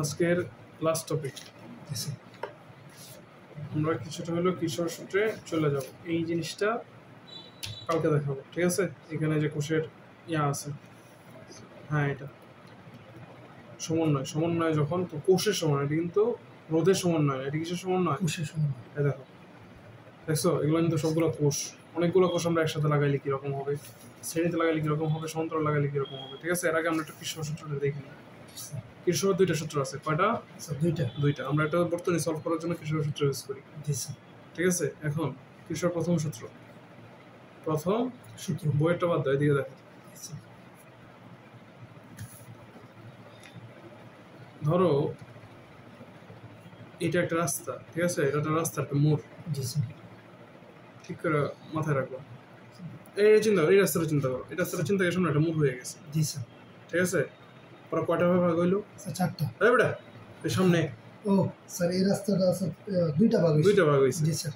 [SPEAKER 2] আজকের লাস্ট টপিক আমরা কিছুটা হলো কিশোর সূত্রে চলে যাব। এই জিনিসটা কালকে দেখাবো, ঠিক আছে? এখানে যে কোষের আছে, হ্যাঁ এটা সমন্বয় যখন, তো কোষের সমন্বয়, এটা কিন্তু রোধের সমন্বয়, এটা কিসের সমন্বয়?
[SPEAKER 1] কোষের সমন্বয়।
[SPEAKER 2] এই দেখো, দেখছো এগুলো কিন্তু সবগুলো কোষ, অনেকগুলো কোষ আমরা একসাথে লাগাইলে কিরকম হবে, শ্রেণীতে লাগাইলে কিরকম হবে, সমান্তরাল লাগাইলে কিরকম হবে, ঠিক আছে? এর আগে আমরা একটা কৃষ্ণ সূত্রটা দেখি। কৃষ্ণের দুইটা সূত্র আছে, কয়টা? দুইটা। আমরা এটা বর্তনী সলভ করার জন্য কৃষ্ণের সূত্র ইউজ করি, ঠিক আছে? এখন কৃষ্ণের প্রথম সূত্র বইয়েরটা বাদ দাও, এদিকে দেখো। ধরো এটা একটা রাস্তা, ঠিক আছে? এটা একটা রাস্তা, একটা মোড়, ঠিক করে মাথায় রাখবো। এই চিন্তা করো, এই রাস্তাটা চিন্তা করো, এই রাস্তাটা চিন্তা করে সামনে একটা মোড় হয়ে গেছে, ঠিক আছে? পরে কয়টা ভাগ হইলো?
[SPEAKER 1] 4টা।
[SPEAKER 2] এই বেটা, এই সামনে
[SPEAKER 1] স্যার এই রাস্তাটা দুইটা ভাগ হয়েছে। জি স্যার।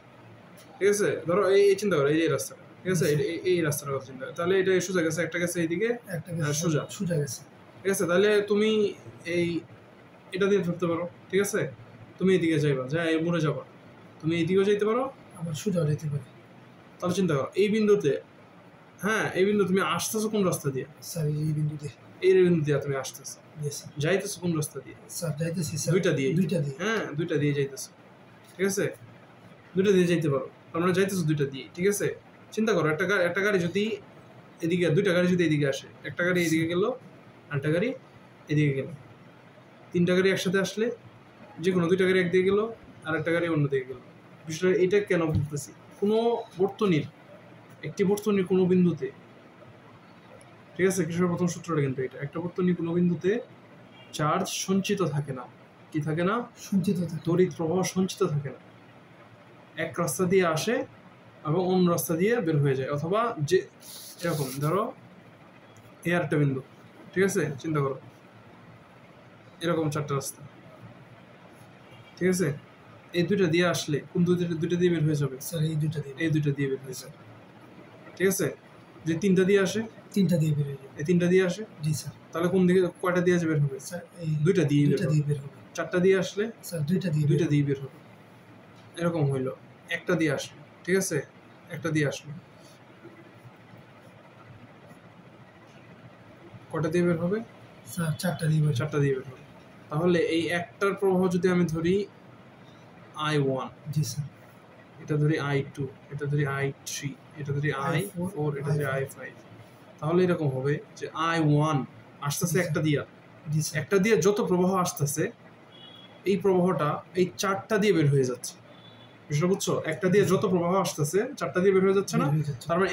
[SPEAKER 2] ঠিক আছে, ধরো এই চিন্তা করো, এই রাস্তা, ঠিক আছে? এই রাস্তার কথা চিন্তা, তাহলে এটা সোজা গেছে, একটা গেছে এইদিকে, একটা সোজা গেছে, ঠিক আছে? তাহলে তুমি এটা দিয়ে ধরতে পারো, ঠিক আছে? তুমি এইদিকে যাইবা, এই মোড়ে যাবা, তুমি এইদিকেও যাইতে পারো,
[SPEAKER 1] আবার সোজাও যেতে পারি।
[SPEAKER 2] তাহলে চিন্তা করো এই বিন্দুতে, এই বিন্দু তুমি আসতেছো কোন রাস্তা দিয়ে?
[SPEAKER 1] স্যার এই বিন্দু
[SPEAKER 2] দিয়ে তুমি আসতেছো, যাইতেছো কোন রাস্তা দিয়ে?
[SPEAKER 1] স্যার যাইতেছি
[SPEAKER 2] দুইটা দিয়ে, দুইটা দিয়ে যাইতেছো, ঠিক আছে? দুইটা দিয়ে যাইতে পারো, আমরা যাইতেছো দুইটা দিয়ে, ঠিক আছে? চিন্তা করো, একটা গাড়ি যদি এদিকে, দুইটা গাড়ি যদি এদিকে আসে, একটা গাড়ি এদিকে গেল, আরেকটা গাড়ি এদিকে গেল, তিনটা গাড়ি একসাথে আসলে, যে কোনো দুইটা গাড়ি একদিকে গেল, আর একটা গাড়ি অন্যদিকে গেল। বিষয়টা এটা কেন বলতেছি? কোনো একটি বর্তনীর কোনো বিন্দুতে, ঠিক আছে? কৃষ্ণের প্রথম সূত্রটা কিন্তু এটা, একটা বর্তনীর কোনো বিন্দুতে চার্জ সঞ্চিত থাকে না। কি থাকে না?
[SPEAKER 1] সঞ্চিত থাকে।
[SPEAKER 2] তড়িৎ প্রবাহ সঞ্চিত থাকে না, এক রাস্তা দিয়ে আসে এবং অন্য রাস্তা দিয়ে বের হয়ে যায়, অথবা যে এরকম ধরো এই আরেকটা বিন্দু, ঠিক আছে? চিন্তা করো এরকম 4টা রাস্তা, ঠিক আছে? এই দুইটা দিয়ে আসলে কোন দুইটা দিয়ে বের হয়ে যাবে?
[SPEAKER 1] স্যার এই দুইটা দিয়ে
[SPEAKER 2] বের হয়ে যাবে, ঠিক আছে? যে 3টা দিয়ে আসে,
[SPEAKER 1] 3টা দিয়ে বের হয়ে যাবে।
[SPEAKER 2] এই 3টা দিয়ে আসে,
[SPEAKER 1] জি স্যার।
[SPEAKER 2] তাহলে কোন দিকে কয়টা দিয়ে বের হবে?
[SPEAKER 1] স্যার এই
[SPEAKER 2] 2টা দিয়ে
[SPEAKER 1] বের হবে।
[SPEAKER 2] 4টা দিয়ে আসলে
[SPEAKER 1] স্যার 2টা দিয়ে
[SPEAKER 2] বের হবে, এরকম হইলো। একটা দিয়ে আসলো, ঠিক আছে? একটা দিয়ে আসলো, কয়টা দিয়ে বের হবে?
[SPEAKER 1] স্যার 4টা দিয়ে বের হবে।
[SPEAKER 2] তাহলে এই একটার প্রবাহ যদি আমি ধরি I1,
[SPEAKER 1] জি স্যার,
[SPEAKER 2] এটা ধরি I2, এটা ধরি I3, এটা ধরি I4, এটা ধরি I5, তাহলে এরকম হবে যে I1 আসতেছে একটা দিয়ে যত প্রবাহ আসতেছে, এই প্রবাহটা এই 4টা দিয়ে বের হয়ে যাচ্ছে। বিষয়টা বুঝছো? একটা দিয়ে যত প্রবাহ আসতেছে 4টা দিয়ে বের হয়ে যাচ্ছে না? তার মানে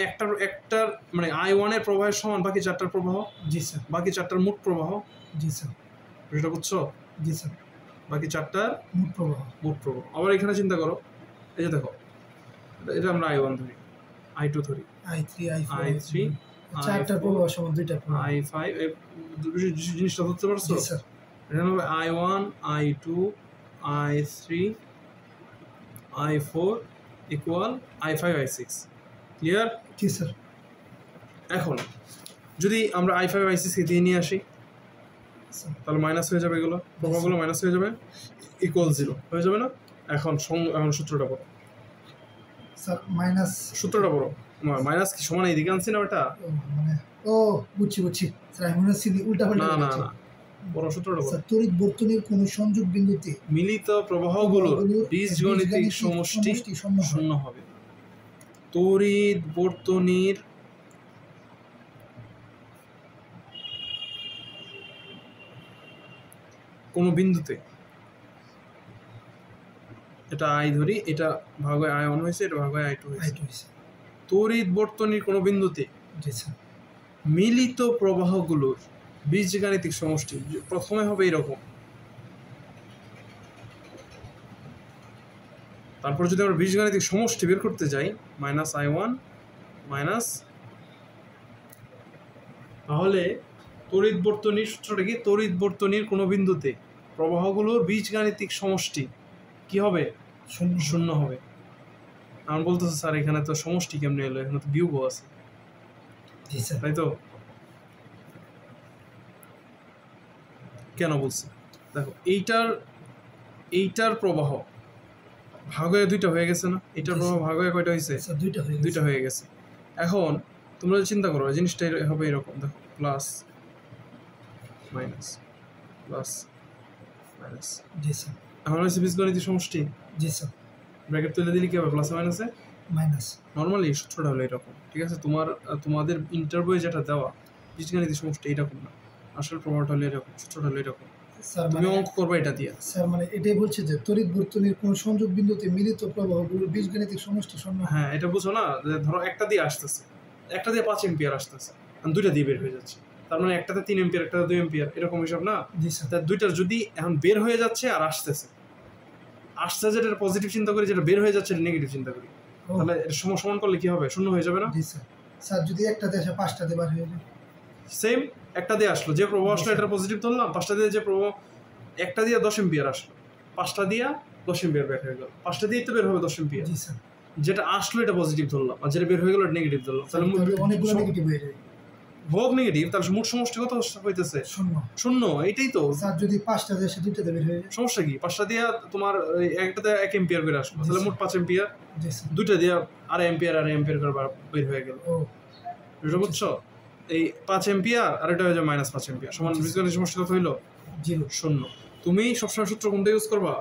[SPEAKER 2] একটার মানে I1 এর প্রবাহের সমান বাকি 4টার প্রবাহ।
[SPEAKER 1] জি স্যার।
[SPEAKER 2] বাকি 4টার মোট প্রবাহ।
[SPEAKER 1] জি স্যার।
[SPEAKER 2] বিষয়টা বুঝছো?
[SPEAKER 1] জি স্যার।
[SPEAKER 2] বাকি 4টার
[SPEAKER 1] মোট প্রবাহ।
[SPEAKER 2] আবার এখানে চিন্তা করো, এই যে দেখো, এটা আমরা I1 ধরি, I2 ধরি,
[SPEAKER 1] I3,
[SPEAKER 2] I3,
[SPEAKER 1] 4টার প্রবাহ সমান 2টার প্রবাহ,
[SPEAKER 2] I5, জিনিসটা ধরতে পারছো?
[SPEAKER 1] জি স্যার।
[SPEAKER 2] এখানে হবে I1, I2, I3, I4 equal I5, I6। Clear?
[SPEAKER 1] জি স্যার। এখন
[SPEAKER 2] যদি আমরা I5, I6 কে দিয়ে নিয়ে আসি, তাহলে মাইনাস হয়ে যাবে, এগুলো প্রবাহগুলো মাইনাস হয়ে যাবে, ইকুয়াল 0 হয়ে যাবে না? এখন সূত্রটা পড়ো
[SPEAKER 1] স্যার। মাইনাস সূত্রটা পড়ো।
[SPEAKER 2] মাইনাস কি সমান এইদিকে আনছি না ওটা?
[SPEAKER 1] মানে বুঝছি স্যার, আমি মনে হচ্ছি উল্টা পাল্টা।
[SPEAKER 2] না বড় সূত্রটা পড়ো।
[SPEAKER 1] স্যার, তড়িৎ বর্তনীর কোন সংযোগ বিন্দুতে
[SPEAKER 2] মিলিত প্রবাহগুলোর বীজগণিতিক সমষ্টি শূন্য হবে। তড়িৎ বর্তনীর কোন বিন্দুতে, এটা I ধরি, এটা ভাগ হয় I1 হয়েছে, এটা ভাগ হয় I2 হয়েছে। তড়িৎ বর্তনীর কোন বিন্দুতে মিলিত প্রবাহগুলোর বীজগাণিতিক সমষ্টি প্রথমে হবে এরকম, তারপর যদি আমরা বীজগাণিতিক সমষ্টি বের করতে যাই -I1 মাইনাস, তাহলে তড়িৎ বর্তনীর সূত্রটা কি? তড়িৎ বর্তনীর কোন বিন্দুতে প্রবাহগুলোর বীজগাণিতিক সমষ্টি কি হবে? শূন্য হবে। আমি বলতেছি স্যার এখানে তো সমষ্টি কেমনে এলো? এখানে তো বিয়োগ আছে, তাই তো? কেন বলছি দেখো, এইটার প্রবাহ ভাগ হয়ে 2টা হয়ে গেছে না? এইটার প্রবাহ ভাগ হয়ে কয়টা হয়েছে? 2টা হয়ে গেছে। এখন তোমরা চিন্তা করো, জিনিসটা হবে এরকম, দেখো প্লাস মাইনাস, প্লাস মাইনাস।
[SPEAKER 1] জি স্যার।
[SPEAKER 2] এখন হচ্ছে বীজগণিতের সমষ্টি।
[SPEAKER 1] জি স্যার।
[SPEAKER 2] ব্র্যাকেট তুলে দিলে কি হবে? প্লাসে মাইনাসে
[SPEAKER 1] মাইনাস।
[SPEAKER 2] নর্মালি সূত্রটা হলো এরকম, ঠিক আছে? তোমাদের ইন্টারভিউ যেটা দেওয়া বীজগণিতের সমষ্টি এইরকম না, আসল প্রমাণটা হলো এরকম, সূত্রটা হলো এরকম।
[SPEAKER 1] স্যার
[SPEAKER 2] তুমি অঙ্ক করবে এটা দিয়ে।
[SPEAKER 1] স্যার মানে এটাই বলছে যে তড়িৎ বর্তনীর কোন সংযোগ বিন্দুতে মিলিত প্রবাহগুলোর বীজগণিতিক সমষ্টি শূন্য।
[SPEAKER 2] হ্যাঁ, এটা বুঝো না যে ধরো একটা দিয়ে আসতেছে, একটা দিয়ে 5 এম্পিয়ার আসতেছে, আর দুইটা দিয়ে বের হয়ে যাচ্ছে, তার মানে একটাতে 3 এম্পিয়ার, একটাতে 2 এম্পিয়ার, এরকম হিসাব না?
[SPEAKER 1] জি স্যার।
[SPEAKER 2] তার দুইটার যদি এখন বের হয়ে যাচ্ছে আর আসতেছে যেটা পজিটিভ চিন্তা করি, যেটা বের হয়ে যাচ্ছে নেগেটিভ চিন্তা করি, তাহলে এটা সমান করলে কি হবে? শূন্য হয়ে যাবে না?
[SPEAKER 1] জি স্যার। স্যার যদি একটাতে আসে 5টাতে বার হয়ে যায়।
[SPEAKER 2] সেম, একটা দিয়ে আসলো, যে প্রবাহ আসলো এটা পজিটিভ ধরলাম, 5টা দিয়ে যে প্রবাহ, একটা দিয়ে 10 এম্পিয়ার আসলো, 5টা দিয়ে 10 এম্পিয়ার বের হয়ে গেল, 5টা দিয়েই তো বের হবে 10 এম্পিয়ার।
[SPEAKER 1] জি স্যার।
[SPEAKER 2] যেটা আসলো এটা পজিটিভ ধরলাম, আর যেটা বের হয়ে গেল এটা নেগেটিভ ধরলাম, তাহলে
[SPEAKER 1] অনেকগুলো নেগেটিভ হয়ে যায়।
[SPEAKER 2] ভোগ নেগেটিভ, তাহলে মোট সমষ্টি কত হইতেছে? শূন্য। এইটাই তো
[SPEAKER 1] স্যার যদি 5টাতে আসে 2টাতে বের হয়ে যায়।
[SPEAKER 2] সমস্যা কি? 5টা দিয়ে তোমার একটাতে 1 এম্পিয়ার করে আসলো, তাহলে মোট 5 এম্পিয়ার।
[SPEAKER 1] জি স্যার।
[SPEAKER 2] 2টা দিয়ে আড়াই এম্পিয়ার করে বের হয়ে গেল। এটা বুঝছো? এই 5 এম্পিয়ার আর এটা হয়ে যায় -5 এম্পিয়ার সমান বীজগণিতের সমষ্টি কত হইলো?
[SPEAKER 1] 0,
[SPEAKER 2] শূন্য। তুমি সবসময় সূত্র কোনটা ইউজ করবা?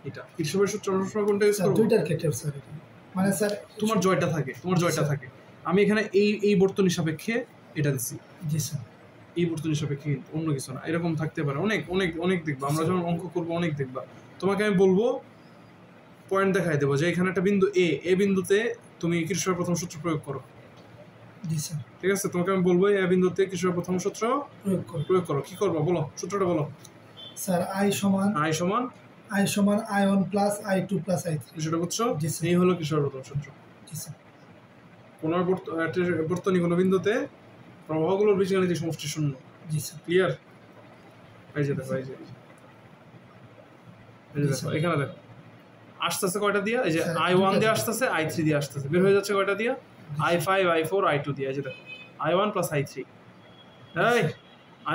[SPEAKER 2] এটা কিরশফের সূত্র সবসময় কোনটা ইউজ করবা?
[SPEAKER 1] দুইটার ক্ষেত্রে স্যার এটা মানে স্যার
[SPEAKER 2] তোমার জয়টা থাকে, আমি এখানে এই বর্তনীর সাপেক্ষে এটা দিচ্ছি।
[SPEAKER 1] জি স্যার।
[SPEAKER 2] এই বর্তনীর সাপেক্ষে অন্য কিছু না, এরকম থাকতে পারে অনেক অনেক অনেক দেখবা, আমরা যখন অঙ্ক করবো অনেক দেখবা। তোমাকে আমি বলবো, পয়েন্ট দেখাই দেবো যে এখানে একটা বিন্দু এ বিন্দুতে তুমি কিরশফের প্রথম সূত্র প্রয়োগ করো।
[SPEAKER 1] জি স্যার।
[SPEAKER 2] ঠিক আছে, তোমাকে আমি বলবো এ বিন্দুতে কিরশফের প্রথম সূত্র প্রয়োগ করো। কি করবা বলো, সূত্রটা বলো।
[SPEAKER 1] স্যার I সমান I1 plus I2 plus I3।
[SPEAKER 2] সেটা বুঝছো? এই হলো কিরশফের প্রথম সূত্র।
[SPEAKER 1] জি স্যার।
[SPEAKER 2] কোনো বর্তনী কোনো বিন্দুতে প্রবাহগুলোর বীজগণিতিক সমষ্টি শূন্য।
[SPEAKER 1] জি স্যার।
[SPEAKER 2] ক্লিয়ার? এই যে দেখো, এই যে দেখো, এখানে দেখো আসতেছে কয়টা দিয়ে? এই যে I1 দিয়ে আসতেছে, I3 দিয়ে আসতেছে, বের হয়ে যাচ্ছে কয়টা দিয়ে? I5, I4, I2 দিয়ে। এই যে দেখো I1 প্লাস I3, এই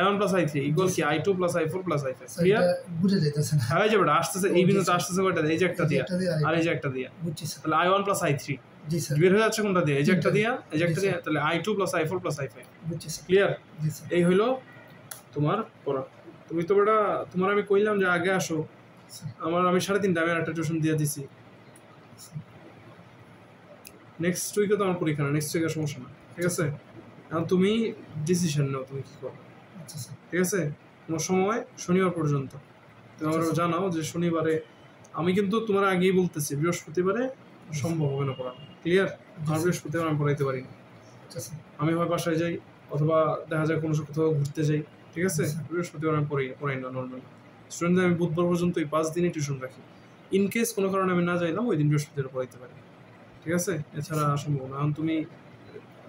[SPEAKER 2] I1 প্লাস I3 ইকুয়াল কি I2 plus I4 plus I5। Clear?
[SPEAKER 1] বুঝে যাইতেছে না।
[SPEAKER 2] হ্যাঁ, এই যে বেটা আসতেছে, এই বিন্দুতে আসতেছে কয়টা দিয়ে? এই যে একটা দিয়ে আর এই যে একটা দিয়ে।
[SPEAKER 1] বুঝছি স্যার।
[SPEAKER 2] তাহলে I1 প্লাস I3
[SPEAKER 1] জি স্যার।
[SPEAKER 2] বের হয়ে যাচ্ছে কোনটা দিয়ে? এই যে একটা দিয়ে, এই যে একটা দিয়ে, তাহলে I2 plus I4 plus I5।
[SPEAKER 1] বুঝছি স্যার।
[SPEAKER 2] ক্লিয়ার?
[SPEAKER 1] জি স্যার।
[SPEAKER 2] এই হলো তোমার পড়া। তুমি তো বেটা, তোমার আমি কইলাম যে আগে আসো, আমি 3:30 আমি একটা টিউশন দিয়ে দিছি। নেক্সট উইকে তো আমার পরীক্ষা না, নেক্সট উইকে সমস্যা না, ঠিক আছে? এখন তুমি ডিসিশন নাও তুমি কি করো।
[SPEAKER 1] আচ্ছা স্যার।
[SPEAKER 2] ঠিক আছে, তোমার সময় শনিবার পর্যন্ত। তুমি আমার জানাও যে শনিবারে, আমি কিন্তু তোমার আগেই বলতেছি বৃহস্পতিবারে সম্ভব হবে না পড়ানো। ক্লিয়ার? আর বৃহস্পতিবার আমি পড়াইতে পারি না, আমি হয় বাসায় যাই অথবা দেখা যায় কোনো কোথাও ঘুরতে যাই। ঠিক আছে, বৃহস্পতিবার আমি পড়াই না নর্মালি। স্টুডেন্টদের আমি বুধবার পর্যন্ত এই 5 দিনই টিউশন রাখি। ইন কেস কোনো কারণে আমি না যাইলাম, ওই দিন বৃহস্পতিবার পড়াইতে পারি। ঠিক আছে, এছাড়া সম্ভব না। এখন তুমি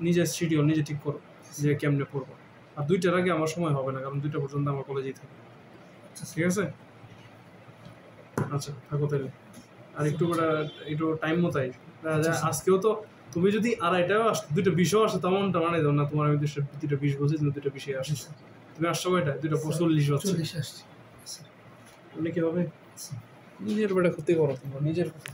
[SPEAKER 2] নিজের শিডিউল নিজে ঠিক করো যে কেমনে পড়বো। আর 2টার আগে আমার সময় হবে না, কারণ 2টা পর্যন্ত আমার কলেজেই থাকে। ঠিক আছে, আচ্ছা থাকো তাহলে। আর একটু টাইম মতো আজকেও তো তুমি যদি 2:30টাও আসতো, 2:20ও আসতো, তেমনটা মানে দাও না তোমার। আমি 2:20 বলছি, তুমি 2:20 আসছো। তুমি আসছো কয়টা? 2:40 বাজছে। কি হবে? নিজের বেটা ক্ষতি করো তোমরা, নিজের ক্ষতি।